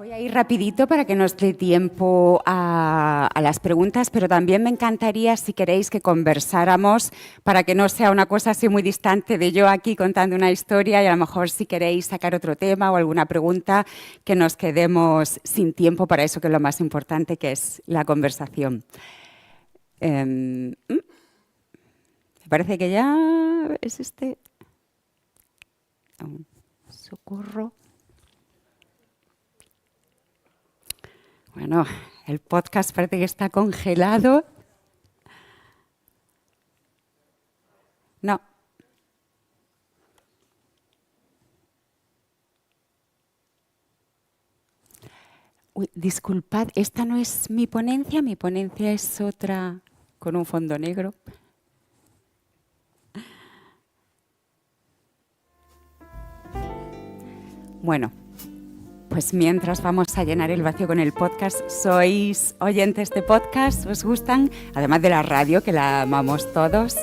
Voy a ir rapidito para que nos dé tiempo a las preguntas, pero también me encantaría, si queréis, que conversáramos para que no sea una cosa así muy distante de yo aquí contando una historia y a lo mejor si queréis sacar otro tema o alguna pregunta, que nos quedemos sin tiempo para eso que es lo más importante, que es la conversación. Me parece que ya es este. Socorro. Bueno, el podcast parece que está congelado. No. Uy, disculpad, esta no es mi ponencia es otra con un fondo negro. Bueno, pues mientras vamos a llenar el vacío con el podcast, ¿sois oyentes de podcast? ¿Os gustan? Además de la radio, que la amamos todos.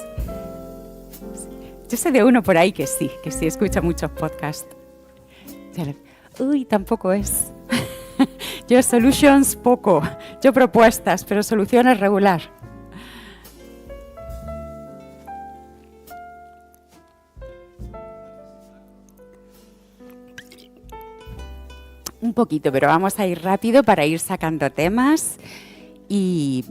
Yo sé de uno por ahí que sí escucha muchos podcasts. Uy, tampoco es. Yo solutions poco, yo propuestas, pero soluciones regular. Un poquito, pero vamos a ir rápido para ir sacando temas y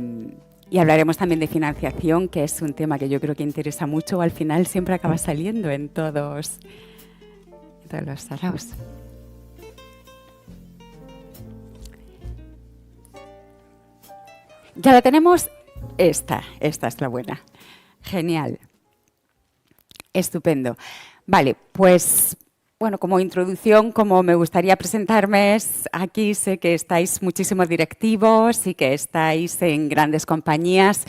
hablaremos también de financiación, que es un tema que yo creo que interesa mucho. Al final siempre acaba saliendo en todos los saraos. Ya la tenemos. Esta es la buena. Genial. Estupendo. Vale, pues bueno, como introducción, como me gustaría presentarme es, aquí sé que estáis muchísimos directivos y que estáis en grandes compañías,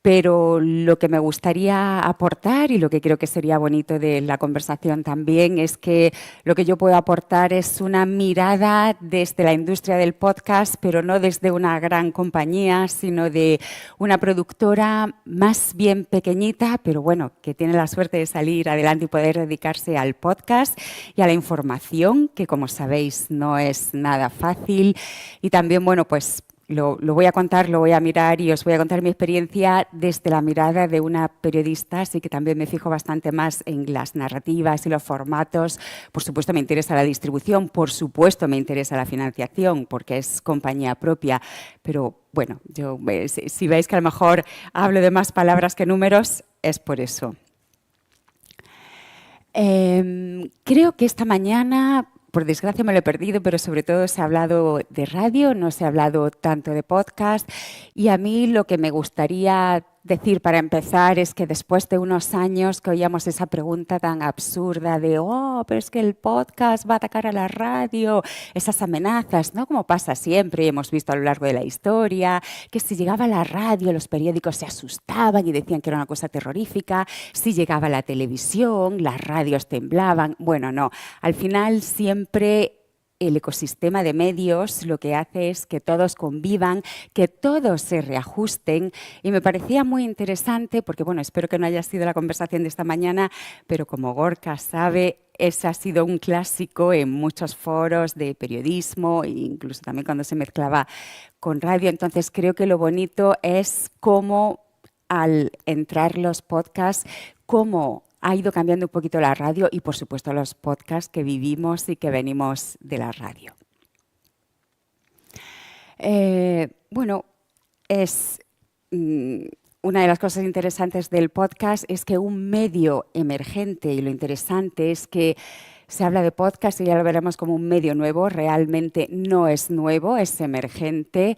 pero lo que me gustaría aportar y lo que creo que sería bonito de la conversación también es que lo que yo puedo aportar es una mirada desde la industria del podcast, pero no desde una gran compañía, sino de una productora más bien pequeñita, pero bueno, que tiene la suerte de salir adelante y poder dedicarse al podcast y a la información, que como sabéis no es nada fácil. Y también, bueno, pues lo voy a contar, lo voy a mirar y os voy a contar mi experiencia desde la mirada de una periodista, así que también me fijo bastante más en las narrativas y los formatos. Por supuesto me interesa la distribución, por supuesto me interesa la financiación, porque es compañía propia, pero bueno, yo, si veis que a lo mejor hablo de más palabras que números, es por eso. Creo que esta mañana, por desgracia me lo he perdido, pero sobre todo se ha hablado de radio, no se ha hablado tanto de podcast. Y a mí lo que me gustaría decir para empezar es que después de unos años que oíamos esa pregunta tan absurda de pero es que el podcast va a atacar a la radio, esas amenazas, ¿no? Como pasa siempre y hemos visto a lo largo de la historia, que si llegaba a la radio los periódicos se asustaban y decían que era una cosa terrorífica, si llegaba a la televisión las radios temblaban. Bueno, no, al final siempre el ecosistema de medios lo que hace es que todos convivan, que todos se reajusten, y me parecía muy interesante porque, bueno, espero que no haya sido la conversación de esta mañana, pero como Gorka sabe, ese ha sido un clásico en muchos foros de periodismo e incluso también cuando se mezclaba con radio. Entonces creo que lo bonito es cómo al entrar los podcasts, cómo ha ido cambiando un poquito la radio y, por supuesto, los podcasts que vivimos y que venimos de la radio. Bueno, es una de las cosas interesantes del podcast es que un medio emergente, y lo interesante es que se habla de podcast y ya lo veremos como un medio nuevo, realmente no es nuevo, es emergente,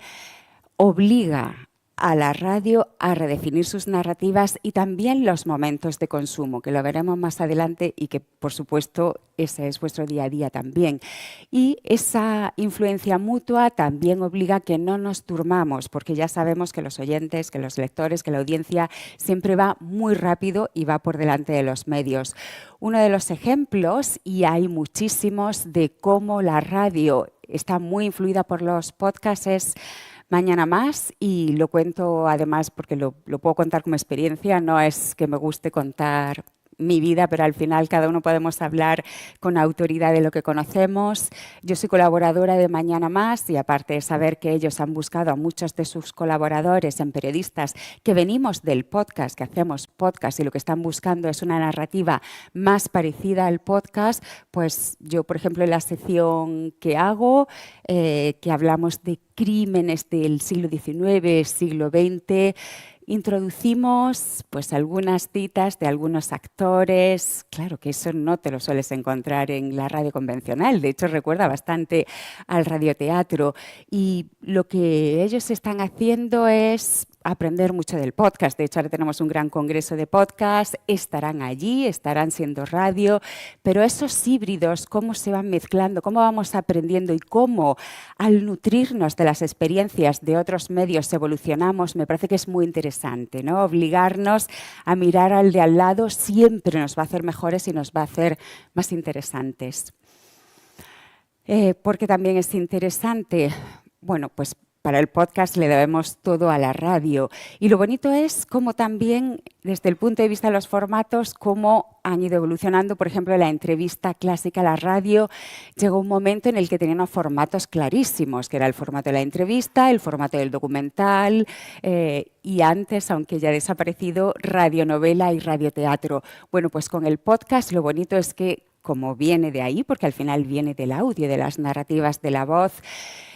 obliga a la radio a redefinir sus narrativas y también los momentos de consumo, que lo veremos más adelante y que, por supuesto, ese es vuestro día a día también. Y esa influencia mutua también obliga a que no nos durmamos, porque ya sabemos que los oyentes, que los lectores, que la audiencia siempre va muy rápido y va por delante de los medios. Uno de los ejemplos, y hay muchísimos, de cómo la radio está muy influida por los podcasts es Mañana Más, y lo cuento además porque lo puedo contar como experiencia, no es que me guste contar mi vida, pero al final cada uno podemos hablar con autoridad de lo que conocemos. Yo soy colaboradora de Mañana Más y aparte de saber que ellos han buscado a muchos de sus colaboradores en periodistas que venimos del podcast, que hacemos podcast y lo que están buscando es una narrativa más parecida al podcast, pues yo, por ejemplo, en la sección que hago, que hablamos de crímenes del siglo XIX, siglo XX, introducimos pues algunas citas de algunos actores. Claro que eso no te lo sueles encontrar en la radio convencional, de hecho recuerda bastante al radioteatro y lo que ellos están haciendo es aprender mucho del podcast. De hecho, ahora tenemos un gran congreso de podcast, estarán allí, estarán siendo radio, pero esos híbridos, cómo se van mezclando, cómo vamos aprendiendo y cómo al nutrirnos de las experiencias de otros medios evolucionamos, me parece que es muy interesante, ¿no? Obligarnos a mirar al de al lado siempre nos va a hacer mejores y nos va a hacer más interesantes. Porque también es interesante, bueno, pues para el podcast le debemos todo a la radio. Y lo bonito es cómo también, desde el punto de vista de los formatos, cómo han ido evolucionando. Por ejemplo, la entrevista clásica a la radio llegó un momento en el que tenían unos formatos clarísimos, que era el formato de la entrevista, el formato del documental y antes, aunque ya ha desaparecido, radionovela y radioteatro. Bueno, pues con el podcast lo bonito es que, como viene de ahí, porque al final viene del audio, de las narrativas de la voz,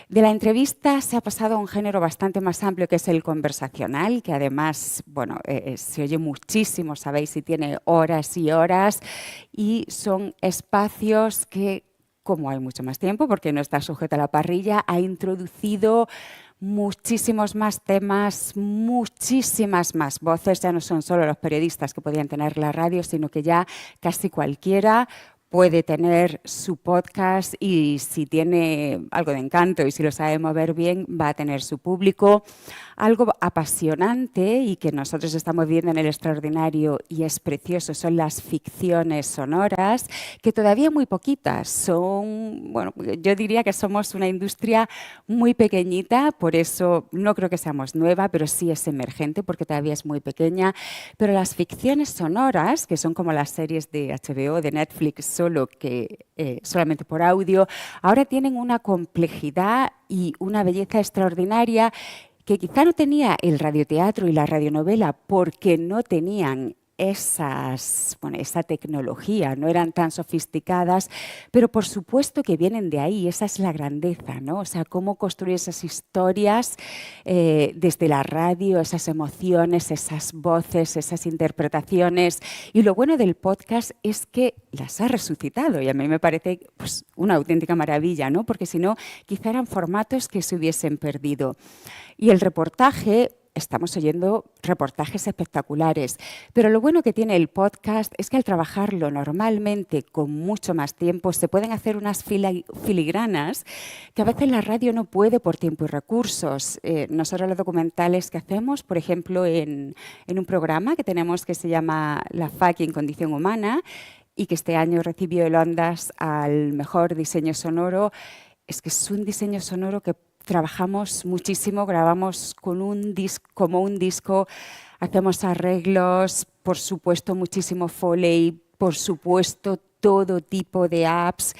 de la entrevista se ha pasado a un género bastante más amplio que es el conversacional, que además, bueno, se oye muchísimo, sabéis, y tiene horas y horas, y son espacios que, como hay mucho más tiempo, porque no está sujeta a la parrilla, ha introducido muchísimos más temas, muchísimas más voces. Ya no son solo los periodistas que podían tener la radio, sino que ya casi cualquiera puede tener su podcast y si tiene algo de encanto y si lo sabe mover bien, va a tener su público. Algo apasionante y que nosotros estamos viendo en El Extraordinario y es precioso son las ficciones sonoras, que todavía muy poquitas son, bueno, yo diría que somos una industria muy pequeñita, por eso no creo que seamos nueva, pero sí es emergente porque todavía es muy pequeña. Pero las ficciones sonoras, que son como las series de HBO, de Netflix, solo que solamente por audio, ahora tienen una complejidad y una belleza extraordinaria que quizá no tenía el radioteatro y la radionovela porque no tenían esa tecnología, no eran tan sofisticadas, pero por supuesto que vienen de ahí, esa es la grandeza, ¿no? O sea, cómo construir esas historias desde la radio, esas emociones, esas voces, esas interpretaciones. Y lo bueno del podcast es que las ha resucitado y a mí me parece pues, una auténtica maravilla, ¿no? Porque si no, quizá eran formatos que se hubiesen perdido. Y el reportaje, estamos oyendo reportajes espectaculares, pero lo bueno que tiene el podcast es que al trabajarlo normalmente con mucho más tiempo se pueden hacer unas filigranas que a veces la radio no puede por tiempo y recursos. Nosotros los documentales que hacemos, por ejemplo, en un programa que tenemos que se llama La Fucking Condición Humana y que este año recibió el Ondas al mejor diseño sonoro, es que es un diseño sonoro que trabajamos muchísimo, grabamos como un disco, hacemos arreglos, por supuesto muchísimo Foley, por supuesto todo tipo de apps,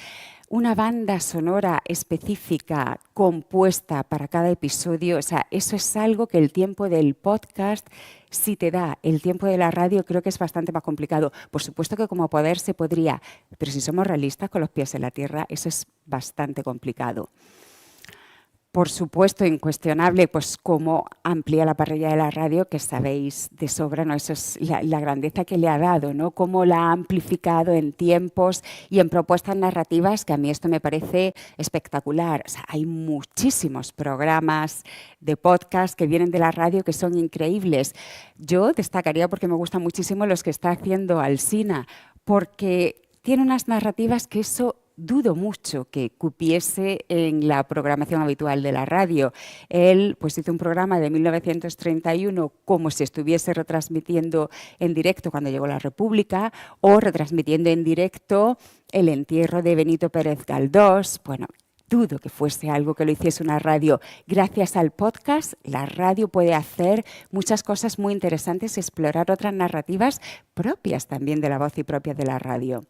una banda sonora específica compuesta para cada episodio. O sea, eso es algo que el tiempo del podcast sí te da. El tiempo de la radio creo que es bastante más complicado. Por supuesto que como poder se podría, pero si somos realistas con los pies en la tierra, eso es bastante complicado. Por supuesto, incuestionable, pues cómo amplía la parrilla de la radio, que sabéis de sobra, ¿no? Eso es la grandeza que le ha dado, ¿no? Cómo la ha amplificado en tiempos y en propuestas narrativas, que a mí esto me parece espectacular. O sea, hay muchísimos programas de podcast que vienen de la radio que son increíbles. Yo destacaría, porque me gustan muchísimo, los que está haciendo Alsina, porque tiene unas narrativas que eso dudo mucho que cupiese en la programación habitual de la radio. Él pues, hizo un programa de 1931 como si estuviese retransmitiendo en directo cuando llegó la República o retransmitiendo en directo el entierro de Benito Pérez Galdós. Bueno, dudo que fuese algo que lo hiciese una radio. Gracias al podcast, la radio puede hacer muchas cosas muy interesantes y explorar otras narrativas propias también de la voz y propias de la radio.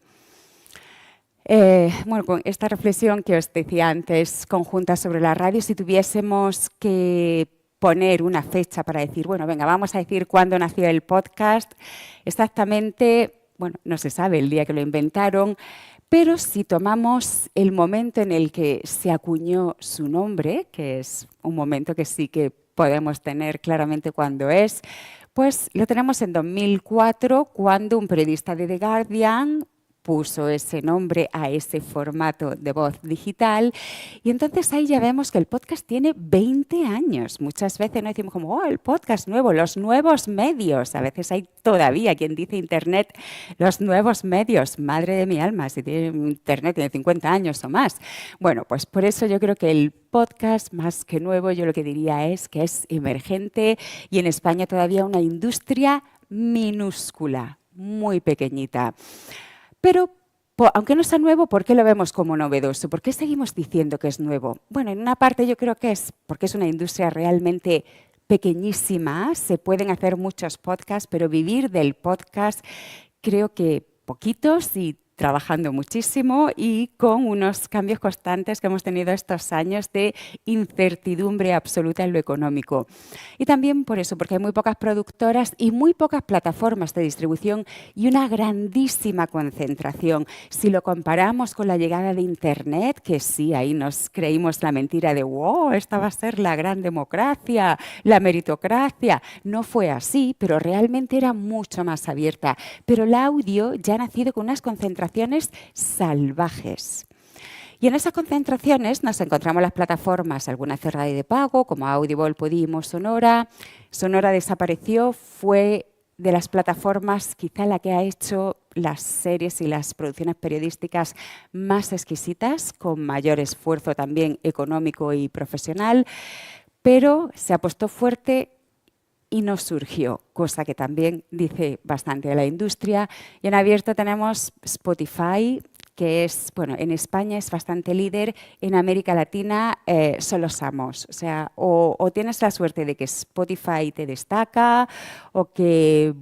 Bueno, con esta reflexión que os decía antes, conjunta sobre la radio, si tuviésemos que poner una fecha para decir, bueno, venga, vamos a decir cuándo nació el podcast, exactamente, bueno, no se sabe el día que lo inventaron, pero si tomamos el momento en el que se acuñó su nombre, que es un momento que sí que podemos tener claramente cuándo es, pues lo tenemos en 2004, cuando un periodista de The Guardian puso ese nombre a ese formato de voz digital, y entonces ahí ya vemos que el podcast tiene 20 años. Muchas veces no decimos como, oh, el podcast nuevo, los nuevos medios. A veces hay todavía quien dice Internet, los nuevos medios. Madre de mi alma, si tiene Internet tiene 50 años o más. Bueno, pues por eso yo creo que el podcast, más que nuevo, yo lo que diría es que es emergente y en España todavía una industria minúscula, muy pequeñita. Pero, aunque no sea nuevo, ¿por qué lo vemos como novedoso? ¿Por qué seguimos diciendo que es nuevo? Bueno, en una parte yo creo que es porque es una industria realmente pequeñísima. Se pueden hacer muchos podcasts, pero vivir del podcast creo que poquitos y trabajando muchísimo y con unos cambios constantes que hemos tenido estos años de incertidumbre absoluta en lo económico. Y también por eso, porque hay muy pocas productoras y muy pocas plataformas de distribución y una grandísima concentración. Si lo comparamos con la llegada de Internet, que sí, ahí nos creímos la mentira de wow, esta va a ser la gran democracia, la meritocracia. No fue así, pero realmente era mucho más abierta. Pero el audio ya ha nacido con unas concentraciones salvajes. Y en esas concentraciones nos encontramos las plataformas, algunas de radio de pago, como Audible, Podimo, Sonora. Sonora desapareció, fue de las plataformas quizá la que ha hecho las series y las producciones periodísticas más exquisitas, con mayor esfuerzo también económico y profesional, pero se apostó fuerte y no surgió, cosa que también dice bastante de la industria. Y en abierto tenemos Spotify, que es, bueno, en España es bastante líder, en América Latina son los amos. O sea, o tienes la suerte de que Spotify te destaca o que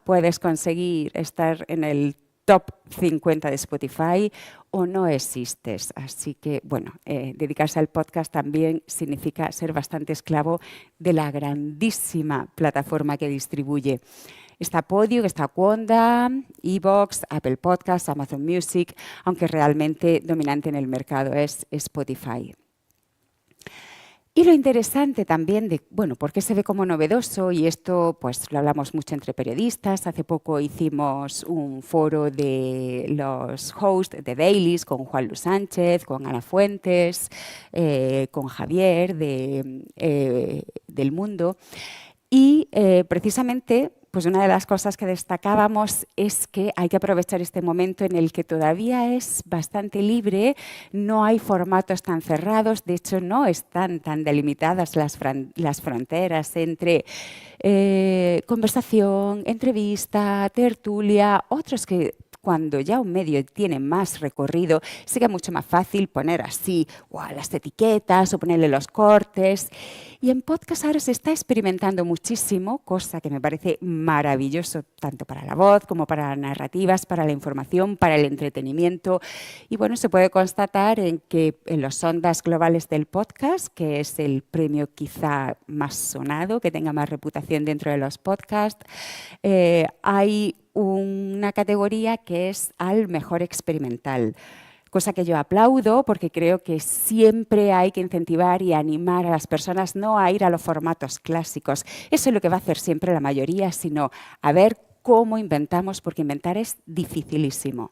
puedes conseguir estar en el top 50 de Spotify o no existes. Así que, bueno, dedicarse al podcast también significa ser bastante esclavo de la grandísima plataforma que distribuye. Está Podio, está Wonda, iVoox, Apple Podcasts, Amazon Music, aunque realmente dominante en el mercado es Spotify. Y lo interesante también de, bueno, ¿por qué se ve como novedoso? Y esto pues lo hablamos mucho entre periodistas. Hace poco hicimos un foro de los hosts de Dailies con Juan Luis Sánchez, con Ana Fuentes, con Javier del Mundo. Y precisamente, pues una de las cosas que destacábamos es que hay que aprovechar este momento en el que todavía es bastante libre, no hay formatos tan cerrados, de hecho no están tan delimitadas las fronteras entre conversación, entrevista, tertulia, otros que cuando ya un medio tiene más recorrido, sí que es mucho más fácil poner así las etiquetas o ponerle los cortes. Y en podcast ahora se está experimentando muchísimo, cosa que me parece maravilloso, tanto para la voz como para las narrativas, para la información, para el entretenimiento. Y bueno, se puede constatar en que en los Ondas Globales del Podcast, que es el premio quizá más sonado, que tenga más reputación dentro de los podcasts, hay una categoría que es al mejor experimental, cosa que yo aplaudo porque creo que siempre hay que incentivar y animar a las personas no a ir a los formatos clásicos. Eso es lo que va a hacer siempre la mayoría, sino a ver cómo inventamos, porque inventar es dificilísimo.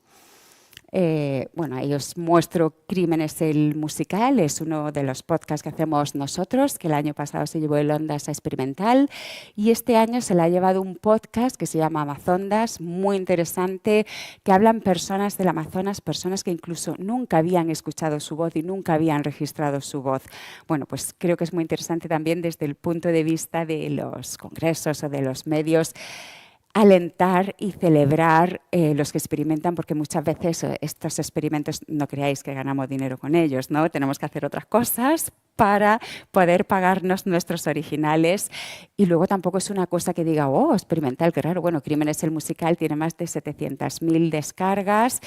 Bueno, ahí os muestro Crímenes, el musical, es uno de los podcasts que hacemos nosotros, que el año pasado se llevó el Ondas Experimental y este año se le ha llevado un podcast que se llama Amazondas, muy interesante, que hablan personas del Amazonas, personas que incluso nunca habían escuchado su voz y nunca habían registrado su voz. Bueno, pues creo que es muy interesante también desde el punto de vista de los congresos o de los medios alentar y celebrar los que experimentan, porque muchas veces estos experimentos, no creáis que ganamos dinero con ellos, ¿no? Tenemos que hacer otras cosas para poder pagarnos nuestros originales. Y luego tampoco es una cosa que diga, oh, experimental, que raro. Bueno, Crímenes el musical tiene más de 700.000 descargas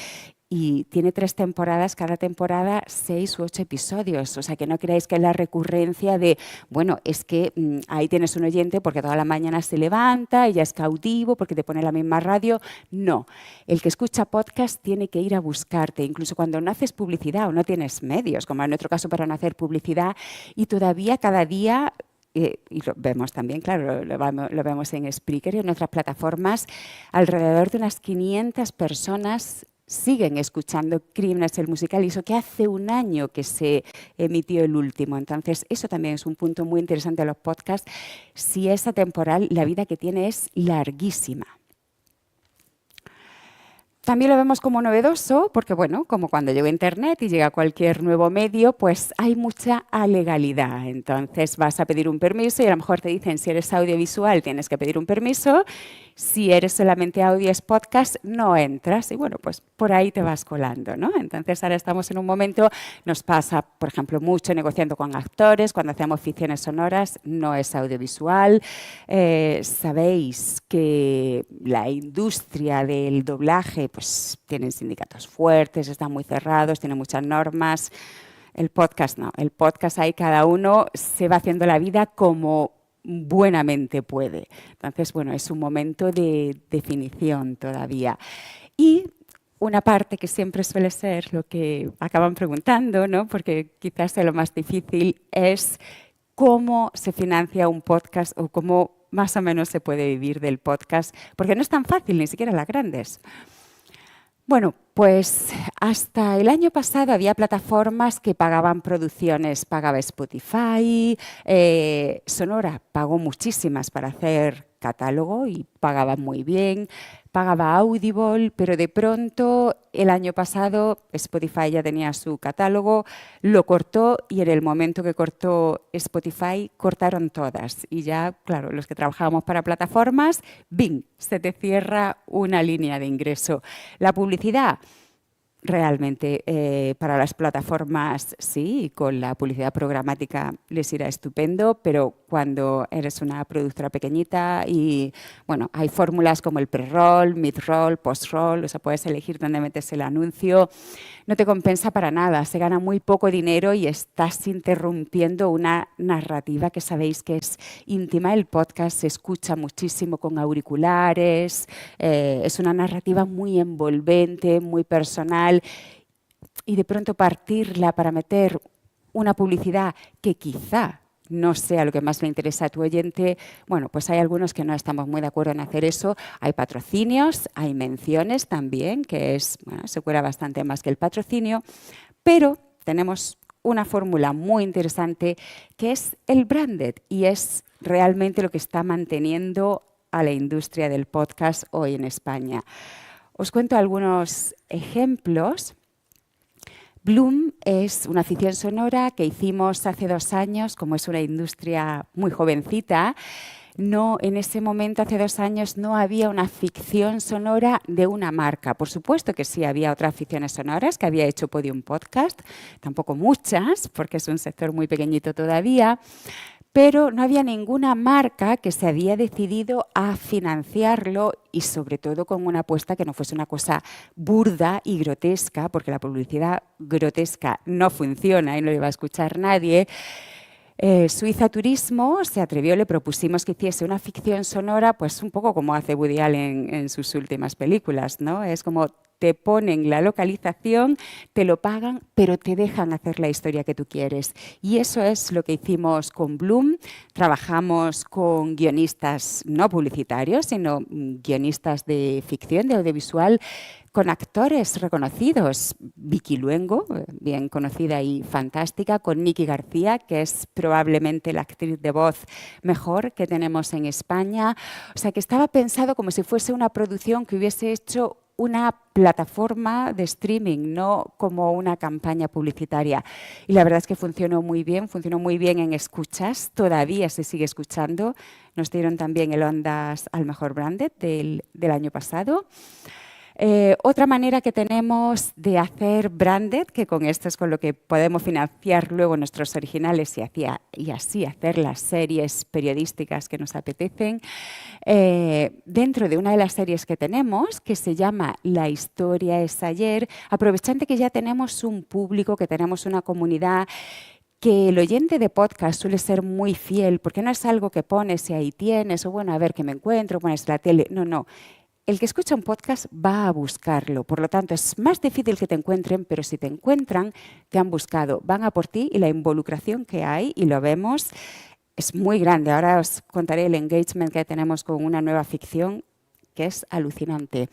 y tiene 3 temporadas, cada temporada 6 u 8 episodios. O sea, que no creáis que es la recurrencia de, bueno, es que ahí tienes un oyente porque toda la mañana se levanta y ya es cautivo porque te pone la misma radio. No, el que escucha podcast tiene que ir a buscarte, incluso cuando no haces publicidad o no tienes medios, como en nuestro caso para no hacer publicidad, y todavía cada día... y lo vemos también, claro, lo vemos en Spreaker y en otras plataformas, alrededor de unas 500 personas siguen escuchando Crímenes el musical, y eso que hace un año que se emitió el último. Entonces, eso también es un punto muy interesante de los podcasts. Si es atemporal, la vida que tiene es larguísima. También lo vemos como novedoso porque, bueno, como cuando llega Internet y llega cualquier nuevo medio, pues hay mucha alegalidad. Entonces vas a pedir un permiso y a lo mejor te dicen, si eres audiovisual tienes que pedir un permiso, si eres solamente audio es podcast, no entras. Y bueno, pues por ahí te vas colando, ¿no? Entonces ahora estamos en un momento, nos pasa, por ejemplo, mucho negociando con actores, cuando hacemos ficciones sonoras, no es audiovisual. Sabéis que la industria del doblaje pues tienen sindicatos fuertes, están muy cerrados, tienen muchas normas. El podcast no, el podcast ahí cada uno se va haciendo la vida como buenamente puede. Entonces, bueno, es un momento de definición todavía. Y una parte que siempre suele ser lo que acaban preguntando, ¿no? Porque quizás sea lo más difícil, es cómo se financia un podcast o cómo más o menos se puede vivir del podcast, porque no es tan fácil, ni siquiera las grandes. Bueno, pues hasta el año pasado había plataformas que pagaban producciones, pagaba Spotify, Sonora pagó muchísimas para hacer catálogo y pagaba muy bien, pagaba Audible, pero de pronto el año pasado Spotify ya tenía su catálogo, lo cortó y en el momento que cortó Spotify cortaron todas y ya, claro, los que trabajábamos para plataformas, ¡bing!, se te cierra una línea de ingreso. La publicidad, realmente para las plataformas sí, con la publicidad programática les irá estupendo, pero cuando eres una productora pequeñita y bueno, hay fórmulas como el pre-roll, mid-roll, post-roll, o sea, puedes elegir dónde metes el anuncio, no te compensa para nada, se gana muy poco dinero y estás interrumpiendo una narrativa que sabéis que es íntima. El podcast se escucha muchísimo con auriculares, es una narrativa muy envolvente, muy personal, y de pronto partirla para meter una publicidad que quizá no sea lo que más le interesa a tu oyente, bueno, pues hay algunos que no estamos muy de acuerdo en hacer eso. Hay patrocinios, hay menciones también, que es, bueno, se cuela bastante más que el patrocinio, pero tenemos una fórmula muy interesante que es el branded y es realmente lo que está manteniendo a la industria del podcast hoy en España. Os cuento algunos ejemplos. Bloom es una ficción sonora que hicimos hace 2 años, como es una industria muy jovencita. No, en ese momento, hace 2 años, no había una ficción sonora de una marca. Por supuesto que sí había otras ficciones sonoras que había hecho Podium Podcast, tampoco muchas, porque es un sector muy pequeñito todavía, pero no había ninguna marca que se había decidido a financiarlo y sobre todo con una apuesta que no fuese una cosa burda y grotesca, porque la publicidad grotesca no funciona y no le va a escuchar nadie. Suiza Turismo se atrevió, le propusimos que hiciese una ficción sonora, pues un poco como hace Woody Allen en sus últimas películas, ¿no? Es como te ponen la localización, te lo pagan, pero te dejan hacer la historia que tú quieres. Y eso es lo que hicimos con Bloom. Trabajamos con guionistas no publicitarios, sino guionistas de ficción, de audiovisual, con actores reconocidos. Vicky Luengo, bien conocida y fantástica, con Nikki García, que es probablemente la actriz de voz mejor que tenemos en España. O sea, que estaba pensado como si fuese una producción que hubiese hecho una plataforma de streaming, no como una campaña publicitaria. Y la verdad es que funcionó muy bien en escuchas, todavía se sigue escuchando. Nos dieron también el Ondas al Mejor Branded del año pasado. Otra manera que tenemos de hacer branded, que con esto es con lo que podemos financiar luego nuestros originales y así hacer las series periodísticas que nos apetecen, dentro de una de las series que tenemos, que se llama La historia es ayer, aprovechando que ya tenemos un público, que tenemos una comunidad, que el oyente de podcast suele ser muy fiel, porque no es algo que pones y ahí tienes, o bueno, a ver qué me encuentro, pones la tele, no. El que escucha un podcast va a buscarlo, por lo tanto es más difícil que te encuentren, pero si te encuentran, te han buscado, van a por ti y la involucración que hay, y lo vemos, es muy grande. Ahora os contaré el engagement que tenemos con una nueva ficción que es alucinante.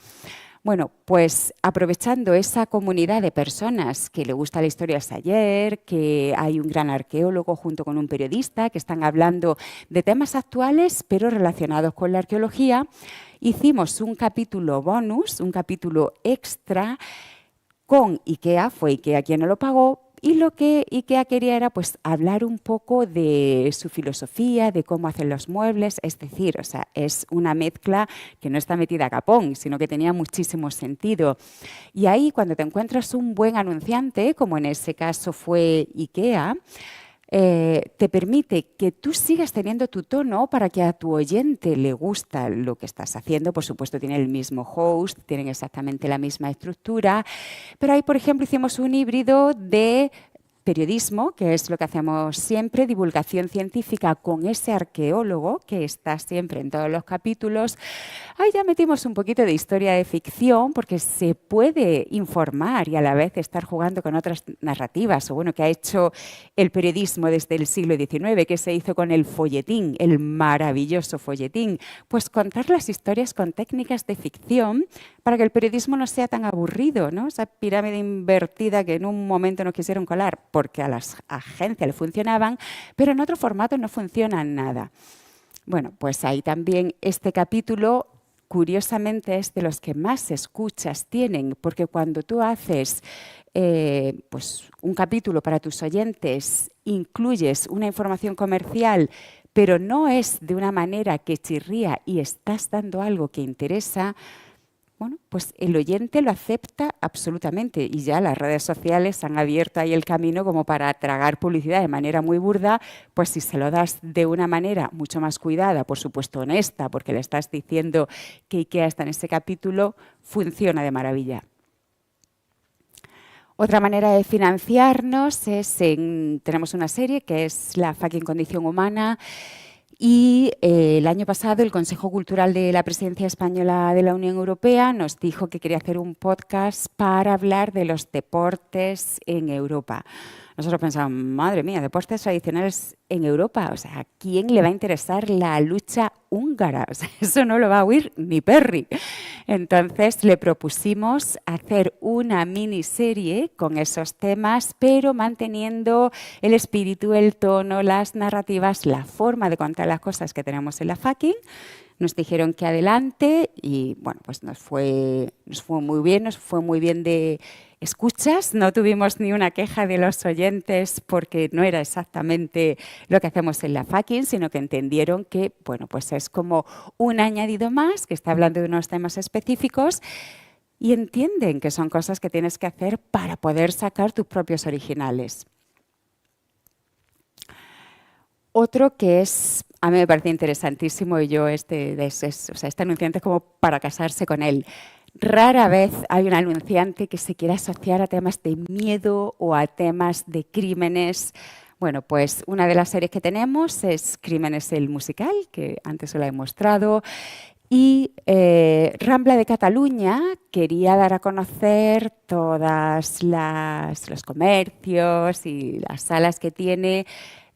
Bueno, pues aprovechando esa comunidad de personas que le gusta la historia de ayer, que hay un gran arqueólogo junto con un periodista que están hablando de temas actuales pero relacionados con la arqueología, hicimos un capítulo bonus, un capítulo extra con IKEA, fue IKEA quien nos lo pagó, y lo que IKEA quería era pues hablar un poco de su filosofía, de cómo hacen los muebles, es decir, o sea, es una mezcla que no está metida a capón, sino que tenía muchísimo sentido. Y ahí cuando te encuentras un buen anunciante, como en ese caso fue IKEA, te permite que tú sigas teniendo tu tono para que a tu oyente le gusta lo que estás haciendo. Por supuesto, tienen el mismo host, tienen exactamente la misma estructura, pero ahí, por ejemplo, hicimos un híbrido de periodismo, que es lo que hacemos siempre, divulgación científica con ese arqueólogo que está siempre en todos los capítulos. Ahí ya metimos un poquito de historia de ficción, porque se puede informar y a la vez estar jugando con otras narrativas, o bueno, que ha hecho el periodismo desde el siglo XIX, que se hizo con el folletín, el maravilloso folletín. Pues contar las historias con técnicas de ficción para que el periodismo no sea tan aburrido, ¿no? Esa pirámide invertida que en un momento nos quisieron colar porque a las agencias le funcionaban, pero en otro formato no funcionan nada. Bueno, pues ahí también este capítulo, curiosamente, es de los que más escuchas tienen, porque cuando tú haces pues un capítulo para tus oyentes, incluyes una información comercial, pero no es de una manera que chirría y estás dando algo que interesa, bueno, pues el oyente lo acepta absolutamente, y ya las redes sociales han abierto ahí el camino como para tragar publicidad de manera muy burda. Pues si se lo das de una manera mucho más cuidada, por supuesto honesta, porque le estás diciendo que IKEA está en ese capítulo, funciona de maravilla. Otra manera de financiarnos es tenemos una serie que es La fucking condición humana. Y el año pasado el Consejo Cultural de la Presidencia Española de la Unión Europea nos dijo que quería hacer un podcast para hablar de los deportes en Europa. Nosotros pensamos, madre mía, deportes tradicionales en Europa. O sea, ¿a quién le va a interesar la lucha húngara? O sea, eso no lo va a oír ni Perry. Entonces le propusimos hacer una miniserie con esos temas, pero manteniendo el espíritu, el tono, las narrativas, la forma de contar las cosas que tenemos en la fucking. Nos dijeron que adelante y bueno, pues nos fue muy bien de escuchas. No tuvimos ni una queja de los oyentes porque no era exactamente lo que hacemos en la fucking, sino que entendieron que bueno, pues es como un añadido más, que está hablando de unos temas específicos y entienden que son cosas que tienes que hacer para poder sacar tus propios originales. Otro que a mí me parece interesantísimo y yo este anunciante es como para casarse con él. Rara vez hay un anunciante que se quiera asociar a temas de miedo o a temas de crímenes. Bueno, pues una de las series que tenemos es Crímenes el musical, que antes os la he mostrado. Y Rambla de Cataluña quería dar a conocer todos los comercios y las salas que tiene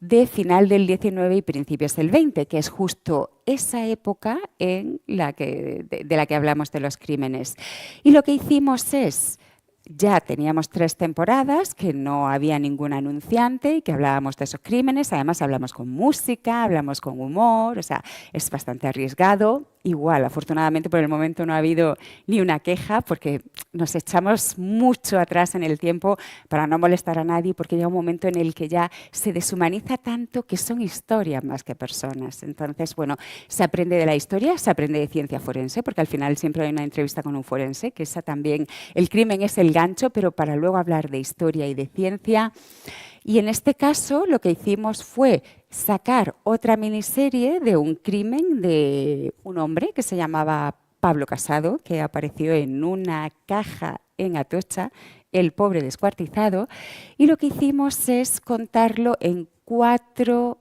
de final del 19 y principios del 20, que es justo esa época de la que hablamos de los crímenes. Y lo que hicimos es, ya teníamos 3 temporadas que no había ningún anunciante y que hablábamos de esos crímenes. Además, hablamos con música, hablamos con humor, o sea, es bastante arriesgado. igual. Afortunadamente por el momento no ha habido ni una queja porque nos echamos mucho atrás en el tiempo para no molestar a nadie, porque llega un momento en el que ya se deshumaniza tanto que son historias más que personas. Entonces, bueno, se aprende de la historia, se aprende de ciencia forense, porque al final siempre hay una entrevista con un forense, que esa también, el crimen es el gancho, pero para luego hablar de historia y de ciencia. Y en este caso lo que hicimos fue sacar otra miniserie de un crimen de un hombre que se llamaba Pablo Casado, que apareció en una caja en Atocha, El pobre descuartizado, y lo que hicimos es contarlo en 4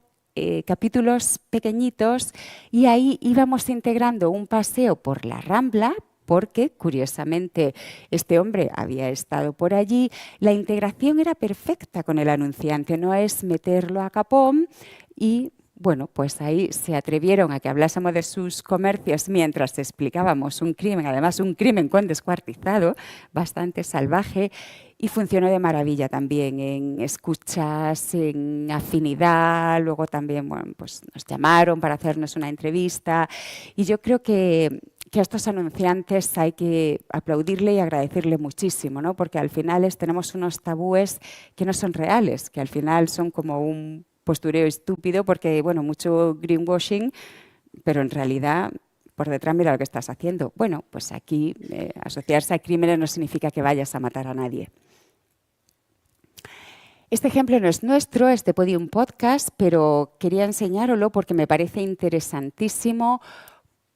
capítulos pequeñitos y ahí íbamos integrando un paseo por la Rambla, porque, curiosamente, este hombre había estado por allí. La integración era perfecta con el anunciante, no es meterlo a capón y, bueno, pues ahí se atrevieron a que hablásemos de sus comercios mientras explicábamos un crimen, además un crimen con descuartizado, bastante salvaje, y funcionó de maravilla también en escuchas, en afinidad. Luego también, bueno, pues nos llamaron para hacernos una entrevista y yo creo que a estos anunciantes hay que aplaudirle y agradecerle muchísimo, ¿no? Porque al final tenemos unos tabúes que no son reales, que al final son como un postureo estúpido porque, bueno, mucho greenwashing, pero en realidad por detrás mira lo que estás haciendo. Bueno, pues aquí asociarse a crímenes no significa que vayas a matar a nadie. Este ejemplo no es nuestro, es de Podium Podcast, pero quería enseñároslo porque me parece interesantísimo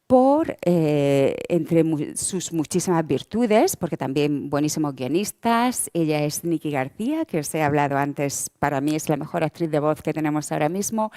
por, entre sus muchísimas virtudes, porque también buenísimos guionistas. Ella es Nikki García, que os he hablado antes, para mí es la mejor actriz de voz que tenemos ahora mismo.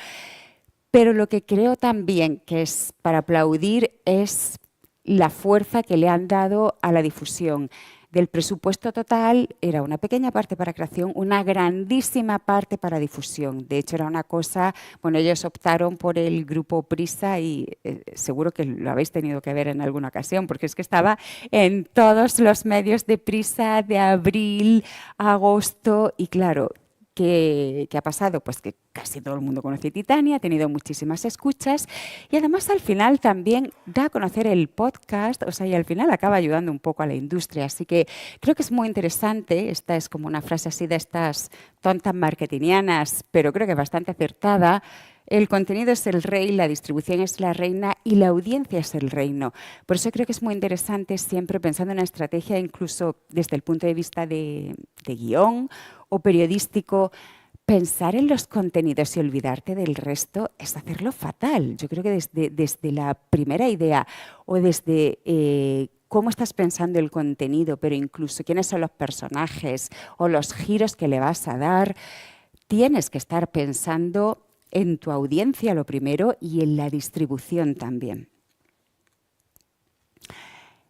Pero lo que creo también que es para aplaudir es la fuerza que le han dado a la difusión. Del presupuesto total era una pequeña parte para creación, una grandísima parte para difusión. De hecho, era una cosa, bueno, ellos optaron por el grupo Prisa y seguro que lo habéis tenido que ver en alguna ocasión, porque es que estaba en todos los medios de Prisa de abril a agosto y claro, ¿qué ha pasado? Pues que casi todo el mundo conoce Titania, ha tenido muchísimas escuchas y además al final también da a conocer el podcast, o sea, y al final acaba ayudando un poco a la industria. Así que creo que es muy interesante, esta es como una frase así de estas tontas marketingianas, pero creo que bastante acertada. El contenido es el rey, la distribución es la reina y la audiencia es el reino. Por eso creo que es muy interesante siempre pensando en una estrategia, incluso desde el punto de vista de guión o periodístico, pensar en los contenidos y olvidarte del resto es hacerlo fatal. Yo creo que desde la primera idea o desde cómo estás pensando el contenido, pero incluso quiénes son los personajes o los giros que le vas a dar, tienes que estar pensando en tu audiencia lo primero y en la distribución también.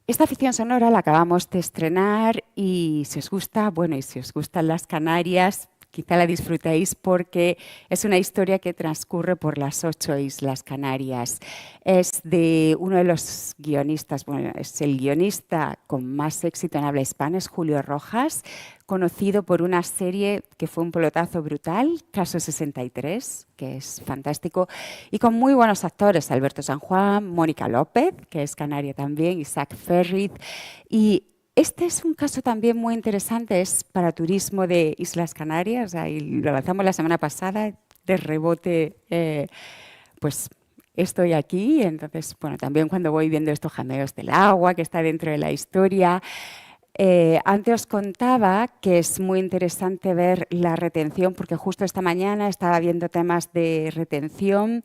Esta ficción sonora la acabamos de estrenar y si os gusta, bueno, y si os gustan las Canarias, quizá la disfrutéis porque es una historia que transcurre por las 8 Islas Canarias. Es de uno de los guionistas, bueno, es el guionista con más éxito en habla hispana, es Julio Rojas, conocido por una serie que fue un pelotazo brutal, Caso 63, que es fantástico, y con muy buenos actores, Alberto San Juan, Mónica López, que es canaria también, Isaac Ferriz, y este es un caso también muy interesante, es para turismo de Islas Canarias, y lo lanzamos la semana pasada, de rebote, pues estoy aquí, entonces, bueno, también cuando voy viendo estos jameos del agua que está dentro de la historia. Antes os contaba que es muy interesante ver la retención, porque justo esta mañana estaba viendo temas de retención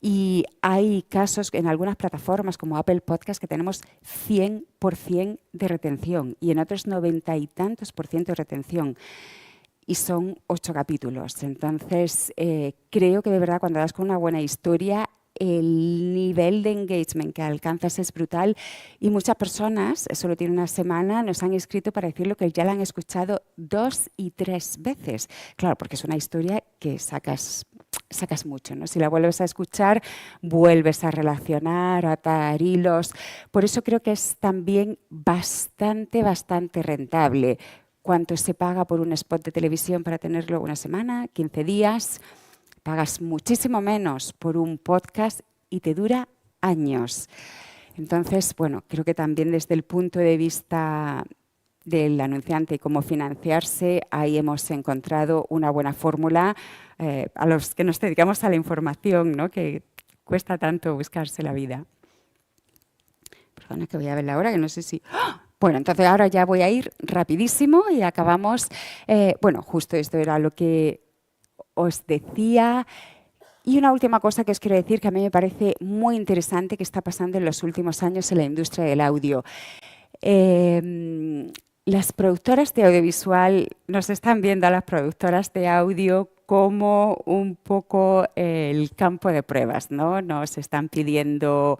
y hay casos en algunas plataformas como Apple Podcast que tenemos 100% de retención y en otros 90 y tantos % de retención. Y son 8 capítulos. Entonces, creo que de verdad cuando das con una buena historia, el nivel de engagement que alcanzas es brutal y muchas personas, solo tiene una semana, nos han escrito para decirlo que ya la han escuchado 2 y 3 veces. Claro, porque es una historia que sacas mucho, ¿no? Si la vuelves a escuchar, vuelves a relacionar, a atar hilos. Por eso creo que es también bastante rentable. ¿Cuánto se paga por un spot de televisión para tenerlo una semana, 15 días? Pagas muchísimo menos por un podcast y te dura años. Entonces, bueno, creo que también desde el punto de vista del anunciante y cómo financiarse, ahí hemos encontrado una buena fórmula a los que nos dedicamos a la información, ¿no? Que cuesta tanto buscarse la vida. Perdona que voy a ver la hora, que no sé si... ¡Ah! Bueno, entonces ahora ya voy a ir rapidísimo y acabamos. Bueno, justo esto era lo que os decía. Y una última cosa que os quiero decir que a mí me parece muy interesante que está pasando en los últimos años en la industria del audio. Las productoras de audiovisual nos están viendo a las productoras de audio como un poco el campo de pruebas, ¿no? Nos están pidiendo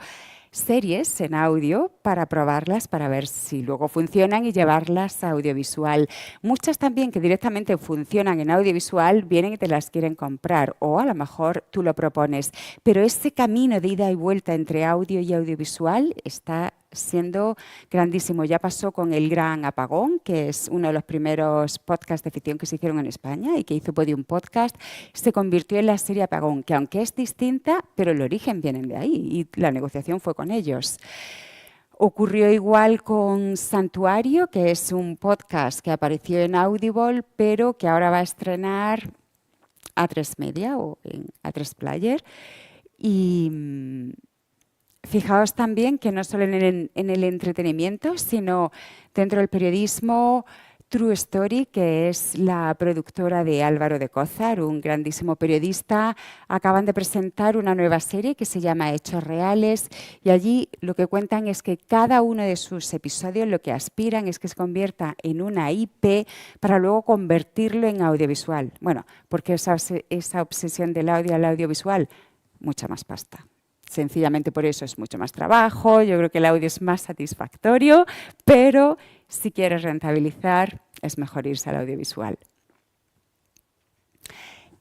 series en audio para probarlas, para ver si luego funcionan y llevarlas a audiovisual. Muchas también que directamente funcionan en audiovisual vienen y te las quieren comprar o a lo mejor tú lo propones. Pero ese camino de ida y vuelta entre audio y audiovisual está siendo grandísimo. Ya pasó con El Gran Apagón, que es uno de los primeros podcasts de ficción que se hicieron en España y que hizo Podium Podcast. Se convirtió en la serie Apagón, que aunque es distinta, pero el origen viene de ahí y la negociación fue con ellos. Ocurrió igual con Santuario, que es un podcast que apareció en Audible, pero que ahora va a estrenar A3 Media o en A3 Player. Y fijaos también que no solo en el entretenimiento, sino dentro del periodismo, True Story, que es la productora de Álvaro de Cózar, un grandísimo periodista, acaban de presentar una nueva serie que se llama Hechos Reales y allí lo que cuentan es que cada uno de sus episodios lo que aspiran es que se convierta en una IP para luego convertirlo en audiovisual. Bueno, porque esa obsesión del audio al audiovisual, mucha más pasta. Sencillamente por eso es mucho más trabajo, yo creo que el audio es más satisfactorio, pero si quieres rentabilizar es mejor irse al audiovisual.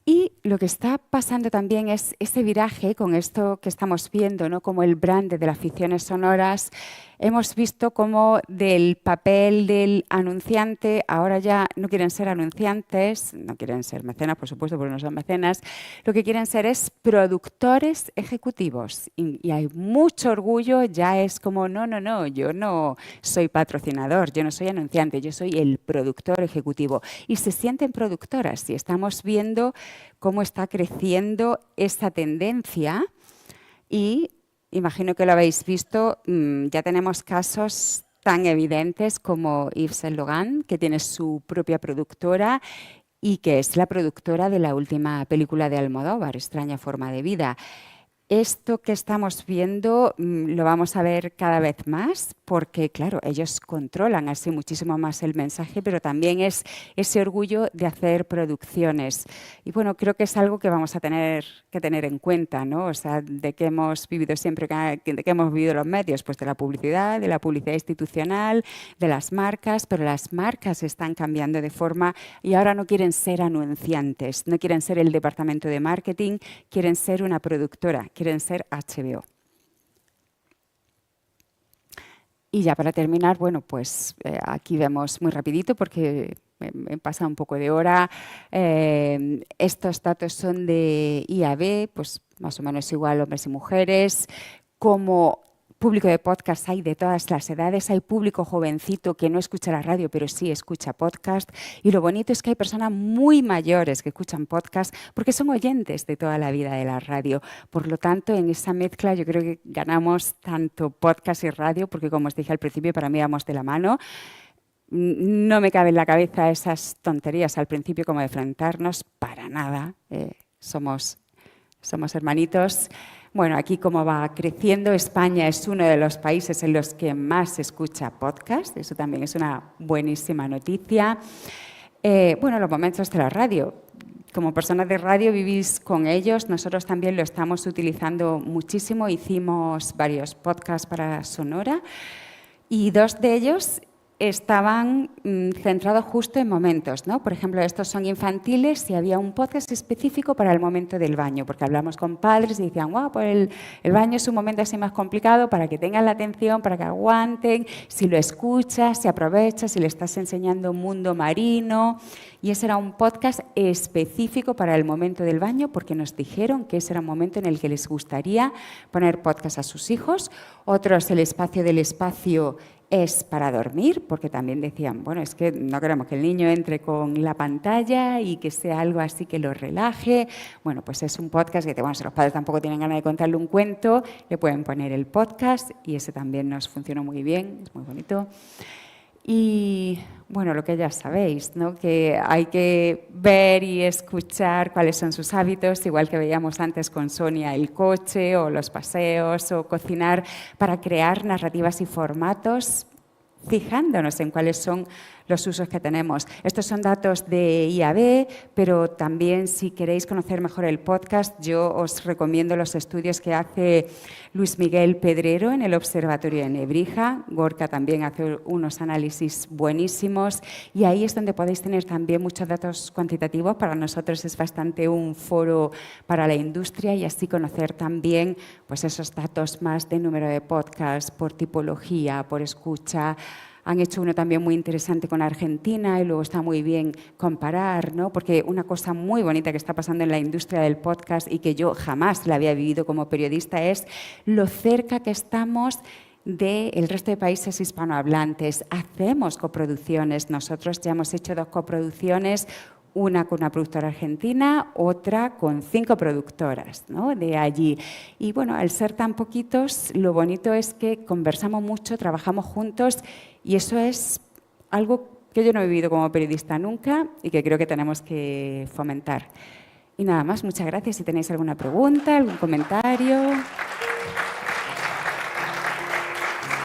Y lo que está pasando también es ese viraje con esto que estamos viendo, ¿no? Como el brand de las ficciones sonoras. Hemos visto cómo del papel del anunciante ahora ya no quieren ser anunciantes, no quieren ser mecenas, por supuesto, porque no son mecenas. Lo que quieren ser es productores ejecutivos. Y hay mucho orgullo, ya es como, no, yo no soy patrocinador, yo no soy anunciante, yo soy el productor ejecutivo. Y se sienten productoras y estamos viendo cómo está creciendo esta tendencia y imagino que lo habéis visto, ya tenemos casos tan evidentes como Yves Saint Laurent, que tiene su propia productora y que es la productora de la última película de Almodóvar, Extraña forma de vida. Esto que estamos viendo lo vamos a ver cada vez más porque, claro, ellos controlan así muchísimo más el mensaje, pero también es ese orgullo de hacer producciones. Y bueno, creo que es algo que vamos a tener que tener en cuenta, ¿no? O sea, de qué hemos vivido siempre, de qué hemos vivido los medios, pues de la publicidad institucional, de las marcas, pero las marcas están cambiando de forma y ahora no quieren ser anunciantes, no quieren ser el departamento de marketing, quieren ser una productora. Quieren ser HBO. Y ya para terminar, bueno, pues aquí vemos muy rapidito porque me pasa un poco de hora. Estos datos son de IAB, pues más o menos igual hombres y mujeres. Como público de podcast hay de todas las edades, hay público jovencito que no escucha la radio, pero sí escucha podcast. Y lo bonito es que hay personas muy mayores que escuchan podcast porque son oyentes de toda la vida de la radio. Por lo tanto, en esa mezcla yo creo que ganamos tanto podcast y radio, porque como os dije al principio, para mí vamos de la mano. No me cabe en la cabeza esas tonterías al principio como de enfrentarnos, para nada. Somos hermanitos. Bueno, aquí como va creciendo, España es uno de los países en los que más se escucha podcast, eso también es una buenísima noticia. Bueno, los momentos de la radio. Como personas de radio vivís con ellos, nosotros también lo estamos utilizando muchísimo, hicimos varios podcasts para Sonora y dos de ellos estaban centrados justo en momentos, ¿no? Por ejemplo, estos son infantiles y había un podcast específico para el momento del baño, porque hablamos con padres y decían, wow, pues el baño es un momento así más complicado para que tengan la atención, para que aguanten, si lo escuchas, si aprovechas, si le estás enseñando un mundo marino. Y ese era un podcast específico para el momento del baño, porque nos dijeron que ese era un momento en el que les gustaría poner podcast a sus hijos. Otros, el espacio del espacio es para dormir, porque también decían, bueno, es que no queremos que el niño entre con la pantalla y que sea algo así que lo relaje. Bueno, pues es un podcast que, bueno, si los padres tampoco tienen ganas de contarle un cuento, le pueden poner el podcast y ese también nos funcionó muy bien, es muy bonito. Y bueno, lo que ya sabéis, ¿no? Que hay que ver y escuchar cuáles son sus hábitos, igual que veíamos antes con Sonia el coche o los paseos o cocinar, para crear narrativas y formatos fijándonos en cuáles son los usos que tenemos. Estos son datos de IAB, pero también si queréis conocer mejor el podcast, yo os recomiendo los estudios que hace Luis Miguel Pedrero en el Observatorio de Nebrija. Gorka también hace unos análisis buenísimos y ahí es donde podéis tener también muchos datos cuantitativos. Para nosotros es bastante un foro para la industria y así conocer también pues, esos datos más de número de podcasts, por tipología, por escucha. Han hecho uno también muy interesante con Argentina y luego está muy bien comparar, ¿no? Porque una cosa muy bonita que está pasando en la industria del podcast y que yo jamás la había vivido como periodista es lo cerca que estamos del resto de países hispanohablantes. Hacemos coproducciones. Nosotros ya hemos hecho 2 coproducciones, una con una productora argentina, otra con 5 productoras, ¿no? De allí. Y bueno, al ser tan poquitos, lo bonito es que conversamos mucho, trabajamos juntos y eso es algo que yo no he vivido como periodista nunca y que creo que tenemos que fomentar. Y nada más, muchas gracias. Si tenéis alguna pregunta, algún comentario.